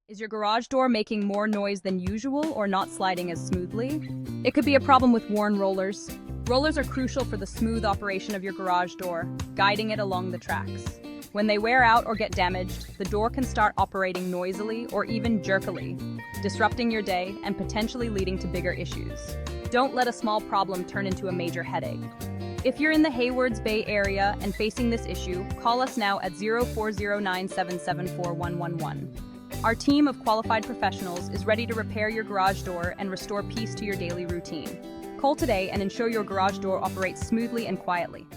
Is your garage door making more noise than usual or not sliding as smoothly? It could be a problem with worn rollers. Rollers are crucial for the smooth operation of your garage door, guiding it along the tracks. When they wear out or get damaged, the door can start operating noisily or even jerkily, disrupting your day and potentially leading to bigger issues. Don't let a small problem turn into a major headache. If you're in the Haywards Bay area and facing this issue, call us now at 0409774111. Our team of qualified professionals is ready to repair your garage door and restore peace to your daily routine. Call today and ensure your garage door operates smoothly and quietly.